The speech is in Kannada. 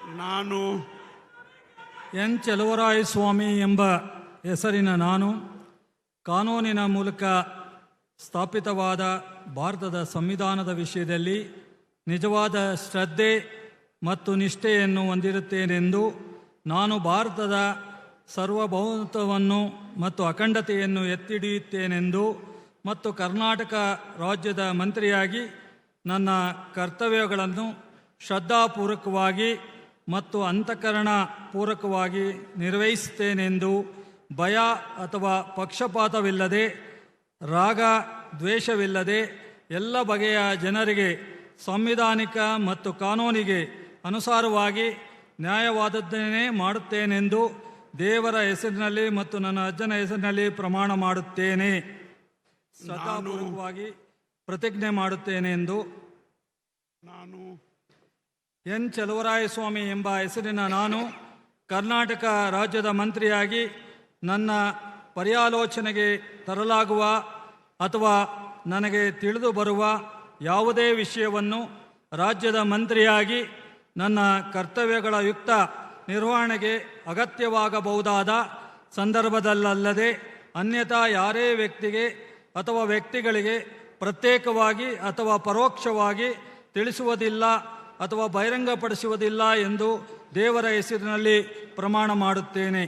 ನಾನು ಎನ್ ಚಲುವರಾಯಸ್ವಾಮಿ ಎಂಬ ಹೆಸರಿನ ನಾನು ಕಾನೂನಿನ ಮೂಲಕ ಸ್ಥಾಪಿತವಾದ ಭಾರತದ ಸಂವಿಧಾನದ ವಿಷಯದಲ್ಲಿ ನಿಜವಾದ ಶ್ರದ್ಧೆ ಮತ್ತು ನಿಷ್ಠೆಯನ್ನು ಹೊಂದಿರುತ್ತೇನೆಂದು ನಾನು ಭಾರತದ ಸಾರ್ವಭೌಮತ್ವವನ್ನು ಮತ್ತು ಅಖಂಡತೆಯನ್ನು ಎತ್ತಿಡಿಯುತ್ತೇನೆಂದು ಮತ್ತು ಕರ್ನಾಟಕ ರಾಜ್ಯದ ಮಂತ್ರಿಯಾಗಿ ನನ್ನ ಕರ್ತವ್ಯಗಳನ್ನು ಶ್ರದ್ಧಾಪೂರ್ವಕವಾಗಿ ಮತ್ತು ಅಂತಃಕರಣ ಪೂರ್ವಕವಾಗಿ ನಿರ್ವಹಿಸುತ್ತೇನೆಂದು ಭಯ ಅಥವಾ ಪಕ್ಷಪಾತವಿಲ್ಲದೆ ರಾಗ ದ್ವೇಷವಿಲ್ಲದೆ ಎಲ್ಲ ಬಗೆಯ ಜನರಿಗೆ ಸಾಂವಿಧಾನಿಕ ಮತ್ತು ಕಾನೂನಿಗೆ ಅನುಸಾರವಾಗಿ ನ್ಯಾಯವಾದದ್ದನ್ನೇ ಮಾಡುತ್ತೇನೆಂದು ದೇವರ ಹೆಸರಿನಲ್ಲಿ ಮತ್ತು ನನ್ನ ಅಜ್ಜನ ಹೆಸರಿನಲ್ಲಿ ಪ್ರಮಾಣ ಮಾಡುತ್ತೇನೆ. ಶ್ರದ್ಧಾಪೂರ್ವಕವಾಗಿ ಪ್ರತಿಜ್ಞೆ ಮಾಡುತ್ತೇನೆ ಎಂದು ನಾನು ಎನ್ ಚಲುವರಾಯಸ್ವಾಮಿ ಎಂಬ ಹೆಸರಿನ ನಾನು ಕರ್ನಾಟಕ ರಾಜ್ಯದ ಮಂತ್ರಿಯಾಗಿ ನನ್ನ ಪರ್ಯಾಲೋಚನೆಗೆ ತರಲಾಗುವ ಅಥವಾ ನನಗೆ ತಿಳಿದು ಬರುವ ಯಾವುದೇ ವಿಷಯವನ್ನು ರಾಜ್ಯದ ಮಂತ್ರಿಯಾಗಿ ನನ್ನ ಕರ್ತವ್ಯಗಳ ಯುಕ್ತ ನಿರ್ವಹಣೆಗೆ ಅಗತ್ಯವಾಗಬಹುದಾದ ಸಂದರ್ಭದಲ್ಲದೆ ಅನ್ಯಥಾ ಯಾರೇ ವ್ಯಕ್ತಿಗೆ ಅಥವಾ ವ್ಯಕ್ತಿಗಳಿಗೆ ಪ್ರತ್ಯೇಕವಾಗಿ ಅಥವಾ ಪರೋಕ್ಷವಾಗಿ ತಿಳಿಸುವುದಿಲ್ಲ ಅಥವಾ ಬಹಿರಂಗಪಡಿಸುವುದಿಲ್ಲ ಎಂದು ದೇವರ ಹೆಸರಿನಲ್ಲಿ ಪ್ರಮಾಣ ಮಾಡುತ್ತೇನೆ.